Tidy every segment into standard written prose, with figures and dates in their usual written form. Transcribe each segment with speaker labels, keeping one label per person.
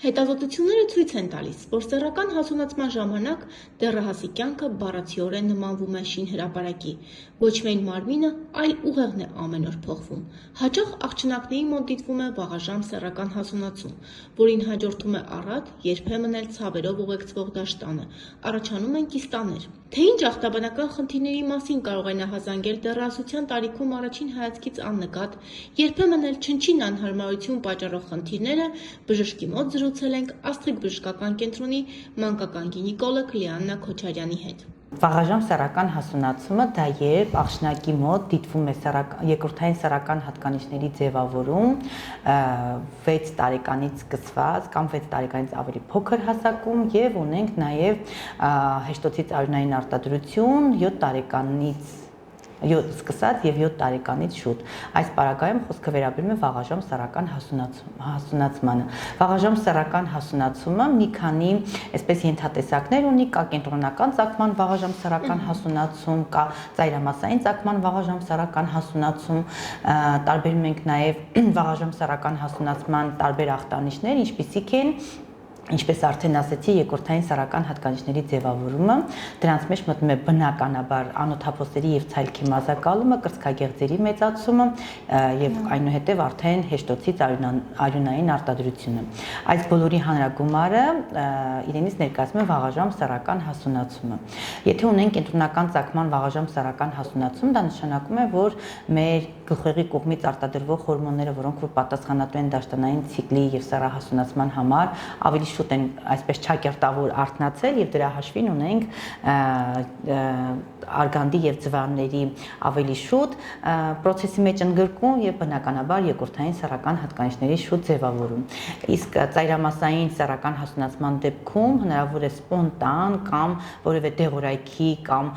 Speaker 1: Հետազոտությունները ցույց են տալիս, որ սեռական հասունացման ժամանակ դեռահասի կյանքը բառացիորեն նմանվում է շինհրապարակի։ Ոչ միայն մարմինը, այլ ուղեղն է ամեն օր փոխվում։ Հաճախ աղջնակների մոտ դիտվում է վաղաժամ սեռական հասունացում, որին հաջորդում է առատ, երբեմն էլ ցավերով ուղեկցվող դաշտանը, առաջանում են կիստաներ։ Թե ինչ ախտաբանական խնդիրների մասին կարող է նախազանգել դեռահասության տարիքում առաջին հայացքից աննկատ, երբեմն էլ չնչին անհարմարություն պատճառող խնդիրները բժշկի մոտ զրուցել ենք Աստղիկ բժշկական կենտրոնի մանկական գինեկոլոգ Լիաննա Քոչարյանի հետ։
Speaker 2: Վաղաժամ սեռական հասունացումը դա երբ աղջնակի մոտ դիտվում է երկրորդային սեռական հատկանիշների ձևավորում 6 տարեկանից սկսված կամ 6 տարեկանից ավելի փոքր հասակում եւ ունենք նաեւ հեշտոցից արյունային արտադրություն 7 տարեկանից սկսած եւ 7 տարեկանից շուտ։ Այս պարագայում խոսքը վերաբերում է վաղաժամ սեռական հասունացմանը։ Վաղաժամ սեռական հասունացումը մի քանի այսպես ենթատեսակներ ունի, կա կենտրոնական ծագման վաղաժամ սեռական հասունացում, կա ծայրամասային ծագման վաղաժամ սեռական հասունացում, տարբերում ենք նաեւ վաղաժամ սեռական հասունացման տարբեր ախտանիշներ, ինչպիսիք են Ինչպես արդեն ասացի, երկրորդային սեռական հատկանիշների ձևավորումը, դրանց մեջ մտնում է բնականաբար անոթափոսերի եւ ցայլքի մազակալումը, կրծքագեղձերի մեծացումը եւ այնուհետեւ արդեն հեշտոցից արյունային արտադրությունը։ Այս բոլորի հանրագումարը իրենից ներկայացնում է վաղաժամ սեռական հասունացումը։ Եթե ունենք կենտրոնական ծագման վաղաժամ սեռական հասունացում, դա նշանակում է, որ մեր գլխուղեղի կողմից արտադրվող հորմոնները, որոնք որ պատասխանատու են դաշտանային ցիկլի եւ սեռահասունացման համար, ավելի շուտ են այսպես չակերտավոր արթնացել եւ դրա հաշվին ունենք արգանդի եւ ձվանների ավելի շուտ process-ի մեջ ընդգրկում եւ բնականաբար երկրորդային սեռական հատկանիշների շուտ ձևավորում։ Իսկ ծայրամասային սեռական հասունացման դեպքում հնարավոր է սպոնտան կամ որևէ դեղորայքի կամ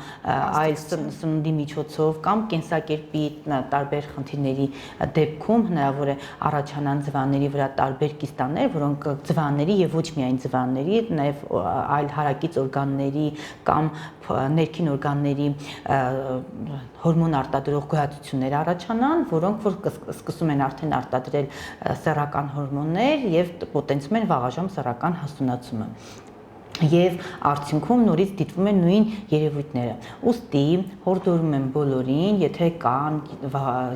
Speaker 2: այլ սննդի միջոցով կամ կենսակերպի տարբեր խնդիրների դեպքում հնարավոր է առաջանան ձվանների վրա տարբեր կիստաներ, որոնք ձվանների եւ ոչ միայն ձվանների, նաեւ այլ հարակից օրգանների կամ ներքին օրգանների հորմոն արտադրող գոյացություններ առաջանան, որոնք որ սկսում են արդեն արտադրել սեռական հորմոններ եւ պոտենցիալ են վաղաժամ սեռական հասունացումը։ Եվ արդյունքում նորից դիտվում են նույն երևույթները։ Ուստի հորդորում եմ բոլորին, եթե կան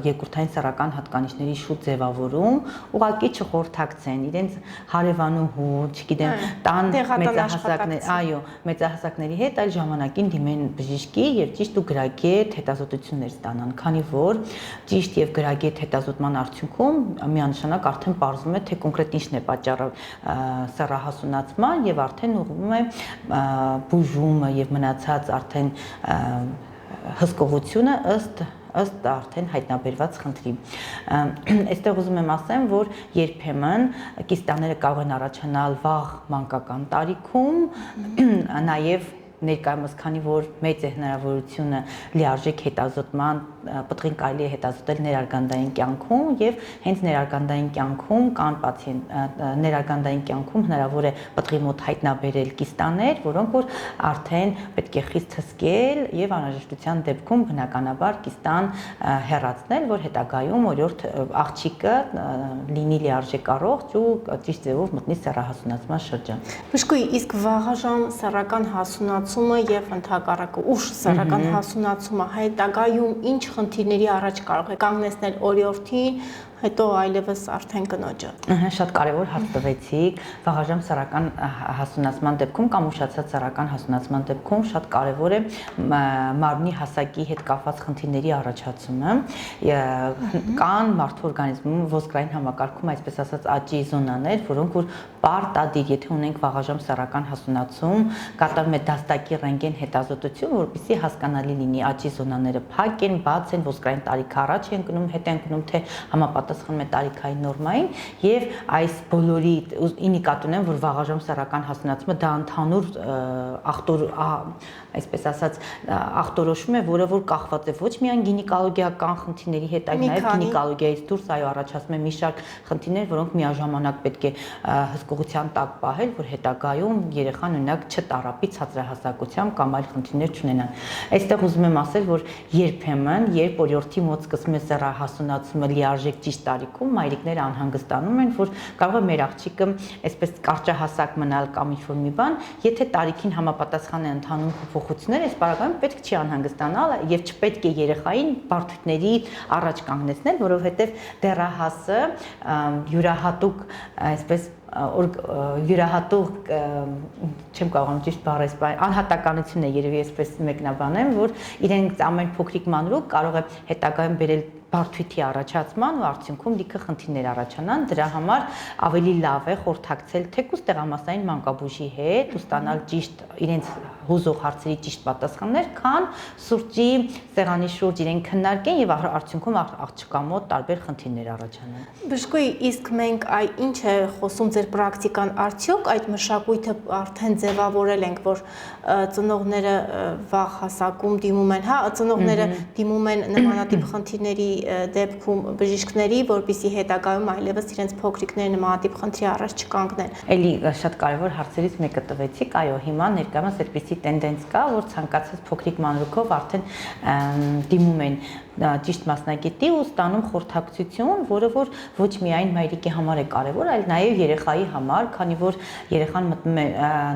Speaker 2: երկրորդային սեռական հատկանիշների շուտ ձևավորում, ուղղակի չխորհրդակցեն իրենց հարևանուհու, չգիտեմ, տան մեծահասակներ, այո, մեծահասակների հետ այլ ժամանակին դիմեն բժշկի եւ ճիշտ ու գրագետ հետազոտություններ ստանան, քանի որ ճիշտ եւ գրագետ հետազոտման արդյունքում միանշանակ արդեն պարզվում է, թե կոնկրետ ինչն է պատճառը սեռահասունացման եւ արդեն ուղղվում բուժումը եւ մնացած արդեն հսկողությունը ըստ արդեն հայտնաբերված խնդրի։ Այստեղ ուզում եմ ասեմ, որ երբեմն կիստաները կարող են առաջանալ վաղ մանկական տարիքում, նաեւ ներկայումս քանի որ մեծ է հնարավորությունը լիարժեք հետազոտման, պտղին կարելի է հետազոտել ներարգանդային կյանքում եւ հենց ներարգանդային կյանքում կան ներարգանդային կյանքում հնարավոր է պտղի մոտ հայտնաբերել կիստաներ, որոնք որ արդեն պետք է խիստ հսկել եւ անհրաժեշտության դեպքում բնականաբար կիստան հեռացնել, որ հետագայում օրիորդ աղջիկը լինի լիարժեք առողջ ու ճիշտ ձևով մտնի սեռահասունացման շրջան։
Speaker 1: Բժշկուհի, իսկ վաղաժամ սեռական հասունացումը եւ ընդհակառակը ուշ սեռական հասունացումը հետագայում ինչ խնդիրների առաջ կարող է կանգնեցնել օրիորդին, հետո այլևս արդեն կնոջը։
Speaker 2: Շատ կարևոր հարց տվեցիք։ Վաղաժամ սեռական հասունացման դեպքում կամ ուշացած սեռական հասունացման դեպքում շատ կարևոր է մարմնի հասակի հետ կապված խնդիրների առաջացումը։ Կան մարդու օրգանիզմում ոսկրային համակարգում այսպես ասած աճի զոնաներ, որոնք որ պարտադիր, եթե ունենք վաղաժամ սեռական հասունացում, կատարվում է դաստակի ռենտգեն հետազոտություն, որպեսզի հասկանալի լինի աճի զոնաները փակ են, բաց են, ոսկրային տարիքը առաջ են գնում, հետ են գնում, թե համապատասխանում է տարիքային նորմային եւ այս բոլորի ինիկատ ունեն, որ վաղաժամ սեռական հասունացումը դա ընդհանուր այսպես ասած ախտորոշում է, որը որ կախված է ոչ միայն գինեկոլոգիական խնդիրների հետ, այլ նաեւ գինեկոլոգիայից դուրս այո առաջացնում է մի շարք խնդիրներ, որոնք միաժամանակ պետք է հսկողության տակ պահել, որ հետագայում երեխան օրինակ չտարապի ցածրահասակությամբ կամ այլ խնդիրներ չունենան։ Այստեղ ուզում եմ ասել, որ երբեմն երբ օրիորդի մոտ սկսում է սեռահասունացումը լիարժեք ճիշտ ճիշտ տարիքում մայրիկները անհանգստանում են, որ կարող է մեր աղջիկը այսպես կարճահասակ մնալ կամ ինչ-որ մի բան, եթե տարիքին համապատասխան է ընթանում փոփոխություններ, այս պարագայում պետք չի անհանգստանալ եւ չպետք է երեխային բարդությունների առաջ կանգնեցնել, որովհետեւ դեռահասը յուրահատուկ այսպես յուրահատուկ չեմ կարողանում ճիշտ բառը անհատականություն է երևի այսպես մեկնաբանեմ, որ իրենք ամեն փոքրիկ մանրուք կարող է հետագայում բերել բարդույթի առաջացման ու արդյունքում լիքը խնդիրներ առաջանան, դրա համար ավելի լավ է խորհրդակցել թեկուզ տեղամասային մանկաբույժի հետ ու ստանալ ճիշտ իրենց հուզող հարցերի ճիշտ պատասխաններ, քան սուրճի սեղանի շուրջ իրենք քննարկեն եւ արդյունքում աղջկա մոտ տարբեր խնդիրներ առաջանան։
Speaker 1: Բժշկուհի, իսկ մենք ինչ է խոսում ձեր պրակտիկան, արդյոք այդ մշակույթը արդեն ձևավորել ենք, որ ծնողները վաղ հասակում դիմում են, հա, ծնողները դիմում են նմանատիպ խնդիրների դեպքում բժիշկների, որպեսզի հետագայում այլևս իրենց փոքրիկները նմանատիպ խնդրի առաջ չկանգնեն։
Speaker 2: Էլի շատ կարևոր հարցերից մեկը տվեցիք, այո, հիմա ներկայումս այդպիսի տենդենց կա, որ ցանկացած փոքրիկ մանրուքով արդեն դիմում են ճիշտ մասնագետի ու ստանում խորհրդակցություն, որը որ ոչ միայն մայրիկի համար է կարևոր, այլ նաև երեխայի համար, քանի որ երեխան մտնում է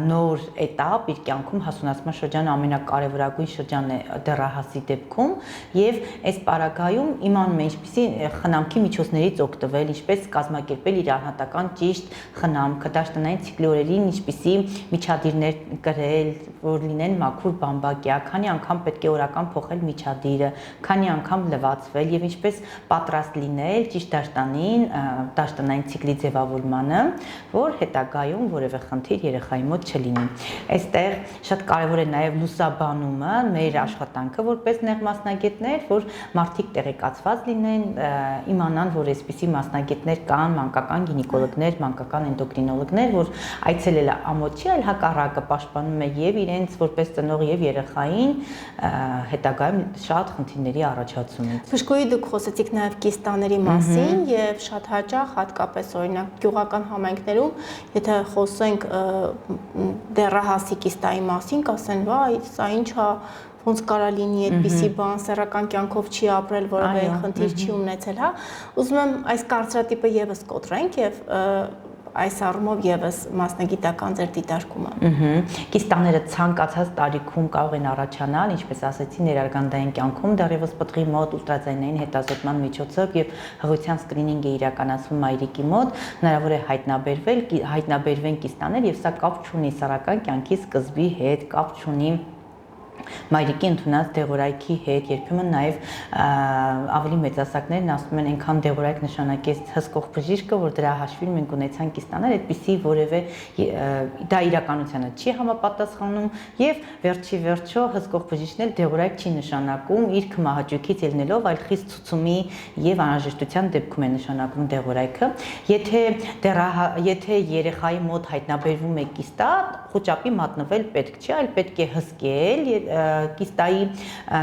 Speaker 2: նոր էտապ իր կյանքում, հասունացման շրջանը ամենակարևորագույն շրջանն է դեռահասի դեպքում, եւ այս պարագայում իմանում է ինչպիսի խնամքի միջոցներից օգտվել, ինչպես կազմակերպել իր անհատական ճիշտ խնամքը, դաշտանային ցիկլի օրերին ինչպիսի միջադիրներ կրել, որ լինեն մաքուր բամբակյա, քանի անգամ պետք է օրական փոխել միջադիրը, քանի անգամ լվացվել եւ ինչպես պատրաստ լինել ճիշտ դաշտանային ցիկլի ձևավորմանը, որ հետագայում որևէ խնդիր երեխայի մոտ չլինի։ Այստեղ շատ կարևոր է նաեւ լուսաբանումը, մեր աշխատանքը որպես նեղ մասնագետներ, որ մարդիկ տեղեկացված լինեն, իմանան, որ այսպիսի մասնագետներ կան, մանկական գինեկոլոգներ, մանկական էնդոկրինոլոգներ, որ այցելելը ամոթ չի, այլ հակառակը պաշտպանում է եւ իրենց որպես ծնող եւ երեխային հետագայում շատ խնդիրների առաջացումից։
Speaker 1: Բժշկուհի, դուք խոսեցիք նաև կիստաների մասին եւ շատ հաճախ հատկապես օրինակ գյուղական համայնքներում, եթե խոսենք դեռահասի կիստայի մասին, կասեն, վայ, սա ինչ է, ոնց կարա լինի այդպիսի բան, սեռական կյանքով չի ապրել, որևէ խնդիր չի ունեցել, հա։ Ուզում եմ այս կարծրատիպը եւս կոտրենք եւ այս առումով եւս մասնագիտական ձեր դիտարկումը։
Speaker 2: Կիստաները ցանկացած տարիքում կարող են առաջանալ, ինչպես ասեցի, ներարգանդային կյանքում դեռևս պտղի մոտ ուլտրաձայնային հետազոտման միջոցով եւ հղիության սկրինինգ է իրականացվում մայրիկի մոտ, հնարավոր է հայտնաբերվեն կիստաներ եւ սա կապ չունի սեռական կյանքի սկզբի հետ, կապ չունի մայրիկի ընդունած դեղորայքի հետ, երբեմն նաև ավելի մեծասակներն ասում են այնքան դեղորայք նշանակեց հսկող բժիշկը, որ դրա հաշվին մենք ունեցանք կիստաներ, այդպիսի որևէ դա իրականությանը չի համապատասխանում եւ վերջի վերջո հսկող բժիշկն էլ դեղորայք չի նշանակում իր քմահաճույքից ելնելով, այլ խիստ ցուցումի եւ անհրաժեշտության դեպքում է նշանակում դեղորայքը։ Եթե երեխայի մոտ հայտնաբերվում է կիստա, խոճապի մատնվել պետք չէ, այլ պետք է հսկել կիստայի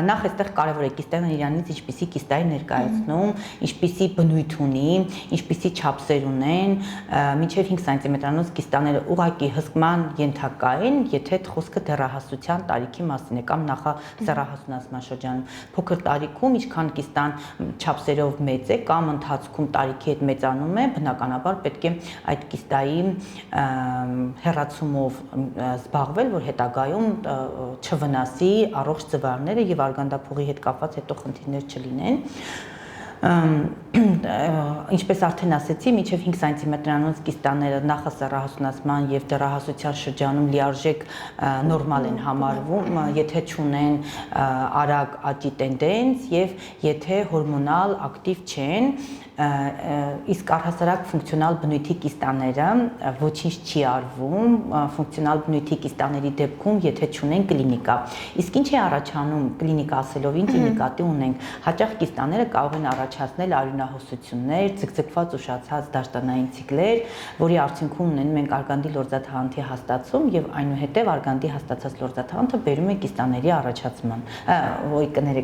Speaker 2: նախ այստեղ կարևոր է կիստան իրանից ինչպիսի կիստայի ներկայացնում, ինչպիսի բնույթ ունի, ինչպիսի չափսեր ունեն, մինչև 5 սանտիմետրանոց կիստաները ուղղակի հսկման ենթակա են, եթե խոսքը դեռահասության տարիքի մասին է կամ նախասեռահասունացման շրջանում։ Փոքր տարիքում ինչքան կիստան չափսերով մեծ է կամ ընթացքում տարիքի հետ մեծանում է, բնականաբար պետք է այդ կիստայի հեռացումով զբաղվել, որ հետագայում չվնասի առողջ ծվարները եւ արգանդափողի հետ կապված հետո խնդիրներ չլինեն։ Ինչպես արդեն ասեցի, մինչև 5 սանտիմետրանոց կիստաները նախասեռահասունացման եւ դեռահասության շրջանում լիարժեք նորմալ են համարվում, եթե չունեն արագ աճի տենդենց եւ եթե հորմոնալ ակտիվ չեն, իսկ առհասարակ ֆունկցիոնալ բնույթի կիստաները ոչինչ չի արվում ֆունկցիոնալ բնույթի կիստաների դեպքում, եթե չունեն կլինիկա։ Իսկ ինչ է առաջանում կլինիկա ասելով, ինչ նկատի ունենք, հաճախ կիստաները կարող են առաջացնել արյունահոսություններ, ցկցկված ուշացած դաշտանային ցիկլեր, որի արդյունքում ունենում ենք արգանդի լորձաթաղանթի հաստացում եւ այնուհետեւ արգանդի հաստացած լորձաթաղանթը բերում է կիստաների առաջացման։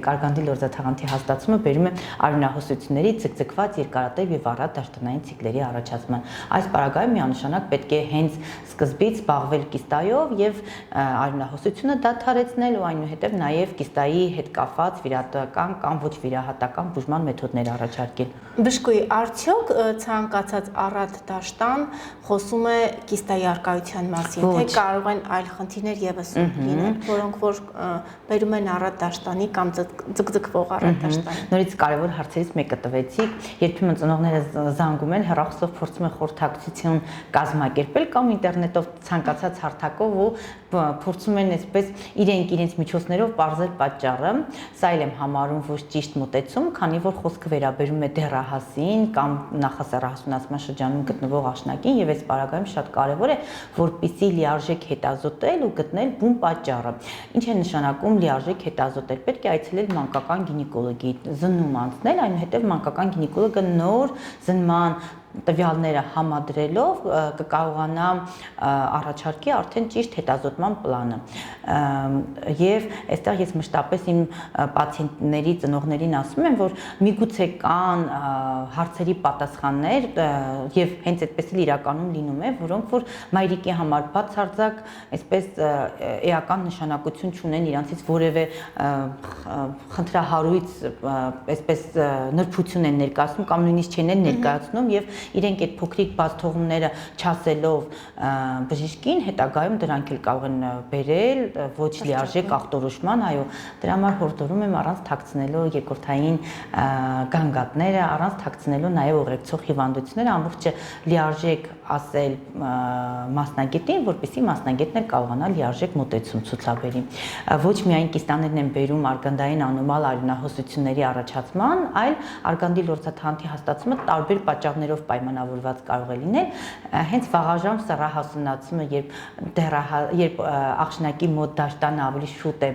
Speaker 2: Արգանդի լորձաթաղանթի հաստացումը բերում է արյունահոսությունների ցկցկված երկարատև եւ առատ դաշտանային ցիկլերի առաջացման։ Այս պարագայում միանշանակ պետք է հենց սկզբից զբաղվել կիստայով եւ արյունահոսությունը դադարեցնել ու այնուհետեւ նաեւ կիստայի հետ կապված վիրահատական կամ ոչ վիրահատական բուժման մեթոդներ առաջարկել։
Speaker 1: Բժշկուի, արդյոք ցանկացած առատ դաշտան խոսում է կիստայի առկայության մասին, թե կարող են այլ խնդիրներ եւս լինել, որոնք որ բերում են առատ դաշտանի կամ ձգձգվող առատ դաշտանի։
Speaker 2: Նորից կարևոր հարցերից մեկը տվեցիք, երբեմն ծնողները զանգում են, հեռախոսով փորձում են խորհրդակցություն կազմակերպել կամ ինտերնետով ցանկացած հարթակով ու փորձում են այսպես իրենց միջոցներով բարձր պատճառը, սա էլ եմ համարում ոչ ճիշտ մոտեցում, քանի որ խոսքը վերաբերում է դեռահասին կամ նախասեռահասունացման շրջանում գտնվող աշնակին եւ այս պարագայում շատ կարեւոր է, որպեսզի լիարժեք հետազոտել ու գտնել բուն պատճառը։ Ինչ է նշանակում լիարժեք հետազոտել։ Պետք է այցելել մանկական գինեկոլոգի, զննում անցնել, այնուհետեւ մանկական գինեկոլոգը նոր զնման տվյալները համադրելով կկարողանա առաջարկի արդեն ճիշտ հետազոտման պլանը։ Եվ այստեղ ես մշտապես իմ պացիենտների, ծնողներին ասում եմ, որ միգուցե կան հարցերի պատասխաններ եւ հենց այդպես էլ իրականում լինում է, որոնք որ մայրիկի համար բացարձակ այսպես էական նշանակություն չունեն, իրանցից որևէ խնդրահարույց այսպես նրբություն են ներկայացնում կամ նույնիսկ չեն ներկայացնում եւ իրենք այդ փոքրիկ բաց թողումները չասելով բժիշկին, հետագայում դրանք էլ կարող են բերել ոչ լիարժեք ախտորոշման, այո, դրա համար հորդորում եմ առանց թաքցնելու երկրորդային գանգատները, առանց թաքցնելու նաև ուղեկցող հիվանդությունները, ամբողջը լիարժեք ասել մասնագետին, որպեսզի մասնագետն էլ կարողանա լիարժեք մոտեցում ցուցաբերի։ Ոչ միայն կիստաներն են բերում արգանդային անոմալ արյունահոսությունների առաջացման, այլ արգանդի լորձաթանթի հաստացումը տարբեր պատճառներով պայմանավորված կարող է լինել, հենց վաղաժամ սեռահասունացումը, երբ աղջնակի մոտ դաշտանը ավելի շուտ է,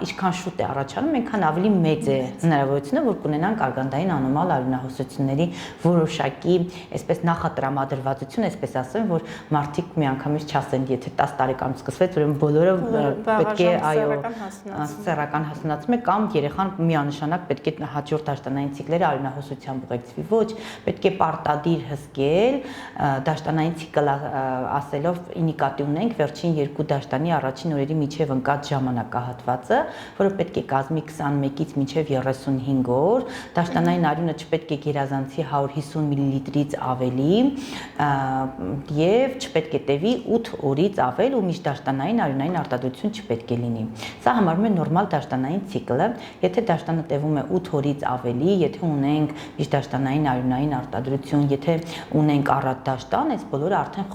Speaker 2: ինչքան շուտ է առաջանում, այնքան ավելի մեծ է հնարավորությունը, որ կունենանք արգանդային անոմալ արյունահոսությունների որոշակի, այսպես նախատրամադրվածություն, այսպես ասեմ, որ մարդիկ միանգամից չասեն, եթե 10 տարեկանից սկսվեց, ուրեմն բոլորը պետք է սեռական հասունացում է կամ երեխան միանշանակ պետք է հաջորդ դաշտանային ցիկլերը արյունահոսությամբ ուղեկցվի։ Ոչ, պետք է պարտադիր հսկել դաշտանային ցիկլ ասելով ինդիկատի ունենք վերջին 2 դաշտանի առաջին օրերի միջև ընկած ժամանակահատվածը, որը պետք է կազմի 21-ից մինչև 35 օր, դաշտանային արյունը չպետք է գերազանցի 150 մլ-ից ավելի եւ չպետք է տևի 8 օրից ավել ու միջդաշտանային արյունային արտադրություն չպետք է լինի։ Սա համարվում է նորմալ դաշտանային ցիկլը, եթե դաշտանը տևում է 8 օրից ավելի, եթե ունենք միջդաշտանային արյունային արտադրություն, եթե ունենք առատ դաշտան, այս բոլորը արդեն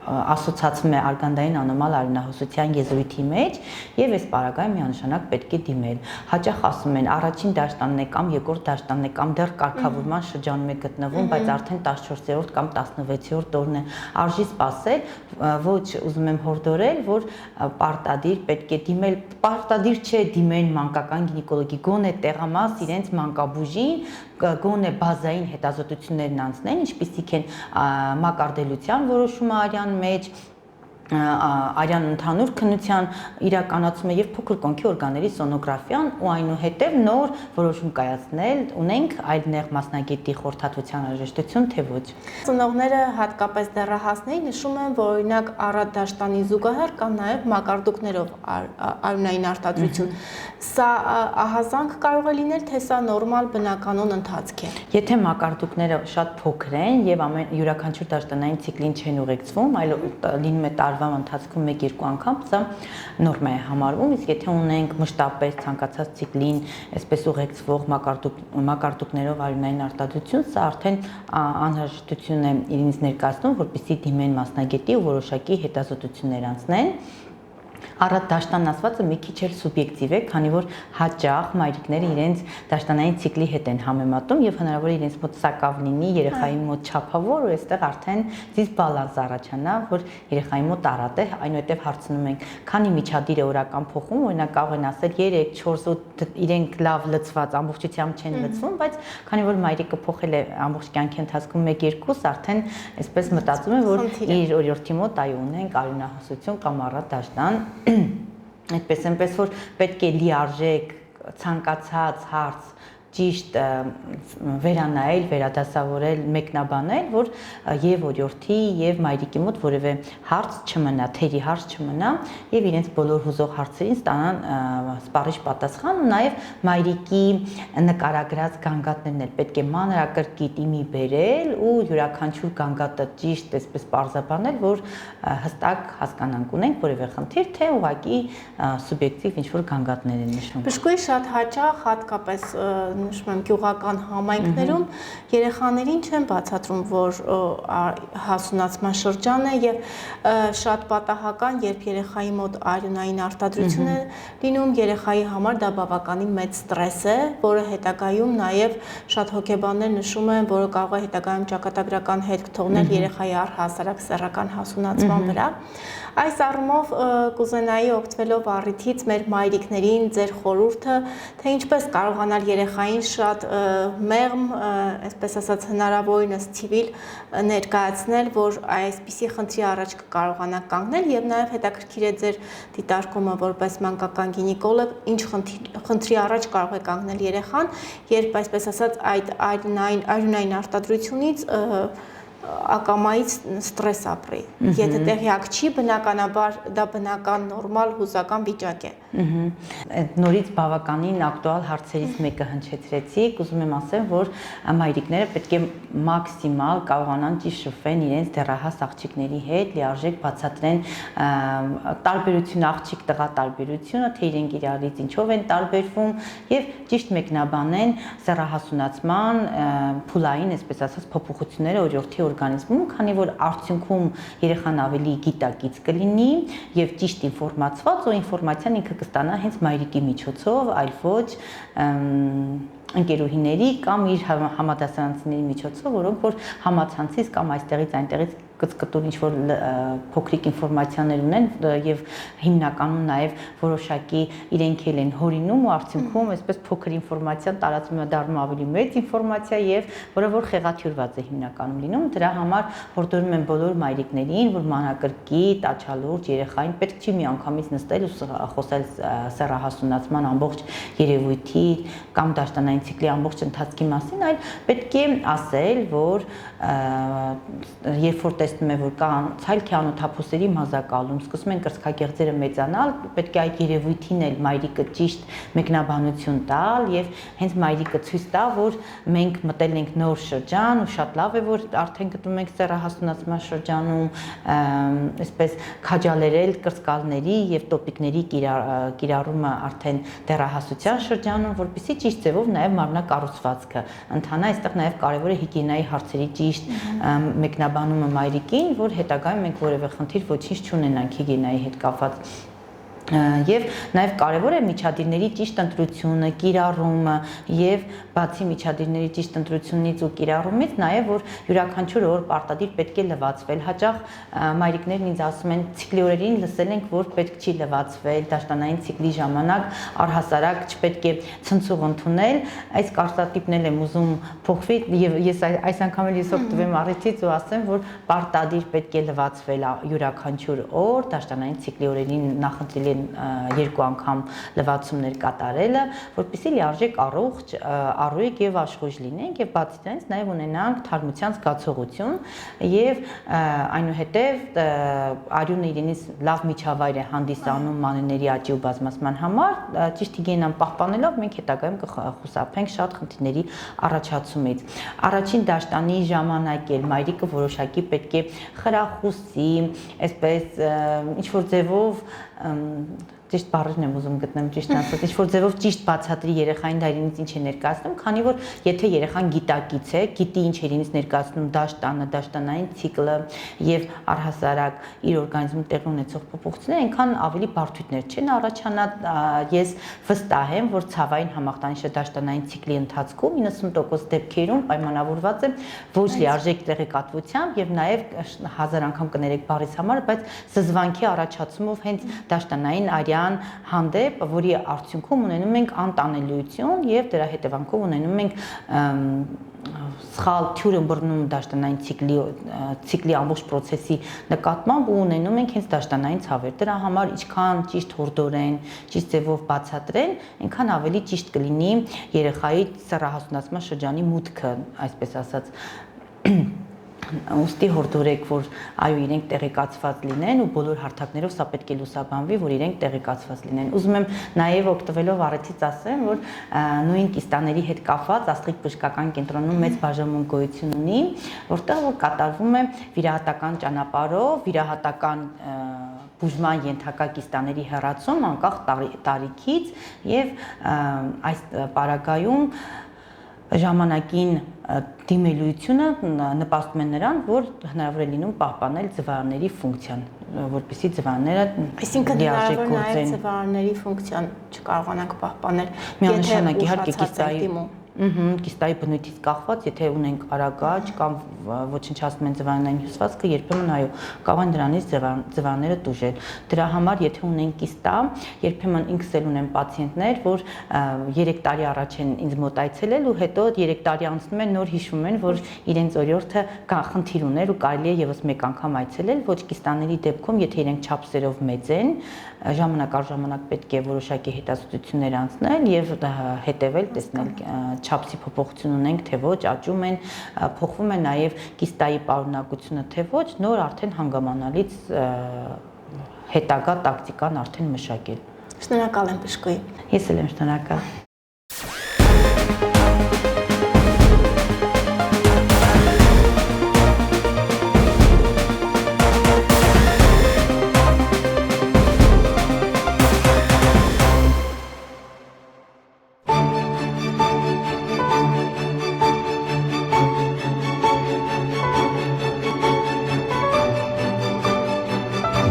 Speaker 2: ասոցացվում է արգանդային անոմալ արյունահոսության եզրույթի մեջ եւ այս պարագայում միանշանակ պետք է դիմել։ Հաճախ ասում են առաջին դաշտանն է կամ երկրորդ դաշտանն է կամ դեռ կարգավորման շրջանում է գտնվում, բայց արդեն 14-րդ կամ 16-րդ օրն է։ Արժի սպասել, ոչ, ուզում եմ հորդորել, որ պարտադիր պետք է դիմել, պարտադիր չէ դիմեն մանկական գինեկոլոգի, գոնե տեղամաս իրենց մանկաբուժին, գոնե բազային հետազոտություններն անցնեն, ինչպիսիք են մակարդելության որոշումը արյան մեջ, արյան ընդհանուր քննության իրականացումը եւ փոքր կոնքի օրգանների սոնոգրաֆիան ու այնուհետեւ նոր որոշում կայացնել, ունենք այլ նեղ մասնագետի խորհրդատվության անհրաժեշտություն, թե ոչ։
Speaker 1: Ծնողները հատկապես դեռահասների նշում են, որ օրինակ առատ դաշտանի զուգահեռ կան նաեւ մակարդուկներով արյունային արտադրություն։ Սա ահազանգ կարող է լինել, թե սա նորմալ բնականon ընթացք է։
Speaker 2: Եթե մակարդուկները շատ փոքր են եւ յուրաքանչյուր դաշտանային ցիկլին չեն ուղեկցվում, այլ լինում է տարվա ընթացքում 1-2 անգամ, սա նորմա է համարվում, իսկ եթե ունենք մշտապես ցանկացած ցիկլին այսպես ուղեկցվող մակարդուկներով արյունային արտադրություն, սա արդեն անհրաժեշտություն է իրենց ներկայացնում, որպեսզի դիմեն մասնագետի ու որոշակի հետազոտություններ անցնեն։ Առատ դաշտան ասվածը մի քիչ էլ սուբյեկտիվ է, քանի որ հաճախ մայրիկները իրենց դաշտանային ցիկլի հետ են համեմատում եւ հնարավոր է իրենց մոտ սակավ լինի, երեխայի մոտ չափավոր ու այստեղ արդեն դիսբալանս առաջանա, որ երեխայի մոտ առատ է, այնուհետեւ հարցնում ենք, քանի միջադիր է օրական փոխում, օրինակ կարող են ասել 3-4 իրենք լավ լցված ամբողջությամբ չեն լցվում, բայց քանի որ մայրիկը փոխել է ամբողջ կյանքի ընթացքում 1-2, արդեն այսպես մտածում են, որ իր օրիորդի մոտ այո ունենք արյունահոսություն կամ առատ դաշտան Այդպես այնպես որ պետք է լիարժեք ցանկացած հարց ճիշտ վերանայել, վերադասավորել, մեկնաբանել, որ եւ օրիորդի եւ մայրիկի մոտ որևէ հարց չմնա, թերի հարց չմնա եւ իրենց բոլոր հուզող հարցերին ստանան սպառիչ պատասխան ու նաեւ մայրիկի նկարագրած գանգատներն էլ պետք է մանրակրկիտ իմի բերել ու յուրաքանչյուր գանգատը ճիշտ այսպես պարզաբանել, որ հստակ հասկանանք ունենք որևէ խնդիր, թե ուղղակի սուբյեկտիվ ինչ-որ գանգատներ են նշում։
Speaker 1: Բժշկուհի շատ հաճախ հատկապես նշում եմ գյուղական համայնքներում երեխաներին չեն բացատրում, որ հասունացման շրջան է եւ շատ պատահական, երբ երեխայի մոտ արյունային արտադրություն է լինում, երեխայի համար դա բավականին մեծ ստրես է, որը հետագայում նաեւ շատ հոգեբաններ նշում են, որը կարող է հետագայում ճակատագրական հետք թողնել երեխայի առհասարակ սեռական հասունացման վրա։ Այս առումով կուզենայի օգտվելով առիթից մեր մայրիկներին ձեր խորհուրդը, թե ինչպես կարողանալ երեխային շատ մեղմ, այսպես ասած հնարավորինս ցիվիլ ներկայացնել, որ այսպիսի խնդրի առաջ կկարողանա կանգնել եւ նաեւ հետաքրքիր է ձեր դիտարկումը որպես մանկական գինեկոլոգ, ինչ խնդրի առաջ կարող է կանգնել երեխան, երբ այսպես ասած այդ արյունային արտադրությունից ակամայից ստրես ապրի։ Եթե տեղյակ չի, բնականաբար դա բնական նորմալ հուզական վիճակ է։
Speaker 2: Նորից բավականին ակտուալ հարցերից մեկը հնչեցրեցիք, ուզում եմ ասեմ, որ մայրիկները պետք է մաքսիմալ կարողանան ճիշտ շփվել իրենց դեռահաս աղջիկների հետ, լիարժեք բացատրեն տարբերություն աղջիկ-տղա տարբերությունը, թե իրենք իրարից ինչով են տարբերվում եւ ճիշտ մեկնաբանեն սեռահասունացման փուլային, այսպես ասած, փոփոխությունները օրիորդի օրգանիզմում, քանի որ արդյունքում երեխան ավելի գիտակից կլինի եւ ճիշտ ինֆորմացված ու ինֆորմացիան ինքը կստանա հենց մայրիկի միջոցով, այլ ոչ ընկերուհիների կամ իր համադասարանցիների միջոցով, որոնք որ համացանցից կամ այստեղից այնտեղից կծկտուն ինչ-որ փոքրիկ ինֆորմացիաներ ունեն եւ հիմնականում նաեւ որոշակի իրենք էլ են հորինում ու արդյունքում այսպես փոքր ինֆորմացիան տարածվում է դառնում ավելի մեծ ինֆորմացիա եւ որը որ խեղաթյուրված է հիմնականում լինում, դրա համար հորդորում եմ բոլոր մայրիկներին, որ մանրակրկիտ, աչալուրջ երեխային պետք չի միանգամից նստել ու խոսել սեռահասունացման ամբողջ երևույթի կամ դաշտանային ցիկլի ամբողջ ընթացքի մասին, այլ պետք է ասել, որ երբ որ տեսնում է, որ կա ցայլքի անոթափոսերի մազակալում, սկսում են կրծքագեղձերը մեծանալ, պետք է այդ երևույթին էլ մայրիկը ճիշտ մեկնաբանություն տալ եւ հենց մայրիկը ցույց տա, որ մենք մտել ենք նոր շրջան ու շատ լավ է, որ արդեն գտնվում ենք սեռահասունացման շրջանում, այսպես քաջալերել կրծքալների եւ տոպիկների կիրառումը արդեն դեռահասության շրջանում, որպեսզի ճիշտ ձևով նաեւ մարմնակառուցվածքը ընթանա, այստեղ նաեւ կարեւոր է հիգիենայի հարցերի ճիշտ մեկնաբանումը մայրիկին, որ հետագայում մենք որևէ խնդիր ոչինչ չունենանք հիգիենայի հետ կապված եւ նաեւ կարեւոր է միջադիրների ճիշտ ընտրությունը, կիրառումը եւ բացի միջադիրների ճիշտ ընտրությունից ու կիրառումից նաեւ որ յուրաքանչյուր օր պարտադիր պետք է լվացվել։ Հաճախ մայրիկներն ինձ ասում են ցիկլի օրերին լսել ենք, որ պետք չի լվացվել, դաշտանային ցիկլի ժամանակ առհասարակ չպետք է ցնցուղ ընդունել։ Այս կարծրատիպն էլ եմ ուզում փոխվի եւ ես այս անգամ էլ ես օգտվեմ առիթից ու ասեմ, որ պարտադիր պետք է լվացվել յուրաքանչյուր օր դաշտանային ցիկլի օրերին նախընտրելի երկու անգամ լվացումներ կատարելը, որպեսզի լիարժեք առողջ եւ աշխույժ լինենք եւ բացի դրանից նաեւ ունենանք թարմության զգացողություն եւ այնուհետեւ արյունը իրենից լավ միջավայր է հանդիսանում մանրների աճի ու բազմացման համար, ճիշտ հիգիենան պահպանելով մենք հետագայում կխուսափենք շատ խնդիրների առաջացումից։ Առաջին դաշտանի ժամանակ էլ մայրիկը որոշակի պետք է խրախուսի, այսպես ինչ որ ձևով ճիշտ բառերն եմ ուզում գտնեմ, ճիշտ ասած, ինչ-որ ձևով ճիշտ բացատրի երեխային դա իրենից ինչ է ներկայացնում, քանի որ եթե երեխան գիտակից է, գիտի ինչ է իրենից ներկայացնում դաշտանը, դաշտանային ցիկլը եւ առհասարակ իր օրգանիզմում տեղի ունեցող փոփոխությունները, այնքան ավելի բարդություններ չեն առաջանա։ Ես վստահ եմ, որ ցավային համախտանիշը դաշտանային ցիկլի ընթացքում 90% դեպքերում պայմանավորված է ոչ լիարժեք տեղեկատվությամբ եւ նաեւ 1000 անգամ կներեք բառից համար, բայց զզվանքի առաջացումով հենց դաշտանային արյան հանդեպ, որի արդյունքում ունենում ենք անտանելիություն եւ դրա հետևանքով ունենում ենք սխալ թյուր ըմբռնում դաշտանային ցիկլի ամբողջ process-ի նկատմամբ ու ունենում ենք հենց դաշտանային ցավեր։ Դրա համար ինչքան ճիշտ հորդորեն, ճիշտ ձևով բացատրեն, այնքան ավելի ճիշտ կլինի երեխայի սեռահասունացման շրջանի մուտքը, այսպես ասած։ Ուստի հորդորեք, որ այո, իրենք տեղեկացված լինեն ու բոլոր հարթակներով սա պետք է լուսաբանվի, որ իրենք տեղեկացված լինեն։ Ուզում եմ նաև օգտվելով առիթից ասեմ, որ նույն կիստաների հետ կապված Աստղիկ բժշկական կենտրոնում մեծ բաժանմունք գոյություն ունի, որտեղ որ կատարվում է վիրահատական ճանապարհով, վիրահատական բուժման ենթակա կիստաների հեռացում անկախ տարիքից եւ այս պարագայում ժամանակին դիմելույթությունը նպաստում է նրան, որ հնարավոր է լինում պահպանել ձվարանների ֆունկցիան, որպեսզի ձվարանները
Speaker 1: այսինքն հնարավոր նաև ձվարանների ֆունկցիան չկարողանանք պահպանել,
Speaker 2: միանշանակ իհարկե կիստայի բնույթից կախված, եթե ունենք արագաճ կամ ոչնչացնում են ձվարանային հյուսվածքը, երբեմն այո, կարող են դրանից ձվարանները տուժել։ Դրա համար, եթե ունենք կիստա, երբեմն ինքս էլ ունեմ պացիենտներ, որ 3 տարի առաջ են ինձ մոտ այցելել ու հետո 3 տարի անցնում են, նոր հիշում են, որ իրենց օրիորդը խնդիր ուներ ու կարելի է եւս մեկ անգամ այցելել, ոչ կիստաների դեպքում, եթե իրենք չափսերով մեծ են, ժամանակ առ ժամանակ պետք է որոշակի հետազոտություններ անցնել եւ հետեւել, տեսնել չափսի փոփոխություն ունենք, թե ոչ, աճում են, փոխվում է նաև կիստայի պարունակությունը, թե ոչ, նոր արդեն հանգամանալից հետագա տակտիկան արդեն մշակել։
Speaker 1: Շնորհակալ եմ բժշկուհի։
Speaker 2: Ես էլ եմ շնորհակալ։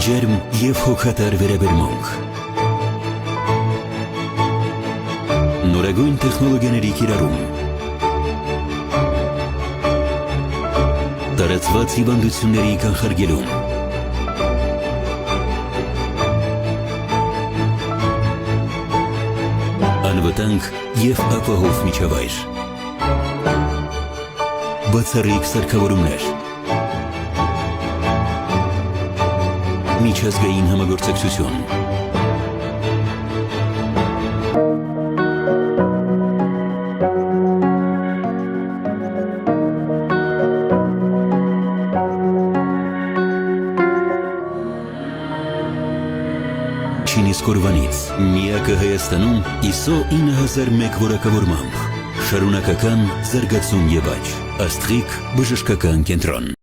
Speaker 3: Ջերմ և հոգատար վերաբերմունք։ Նորագույն տեխնոլոգիաների կիրառում։ Տարածված հիվանդությունների կանխարգելում։ Անվտանգ և ապահով միջավայր։ Բացառիկ սարքավորումներ։ Միջազգային համագործակցություն։ Չինից Կորվանից, միակը Հայաստանում ISO 9001 որակավորմամբ, շարունակական զարգացում եւ աճ, Աստղիկ բժշկական կենտրոն։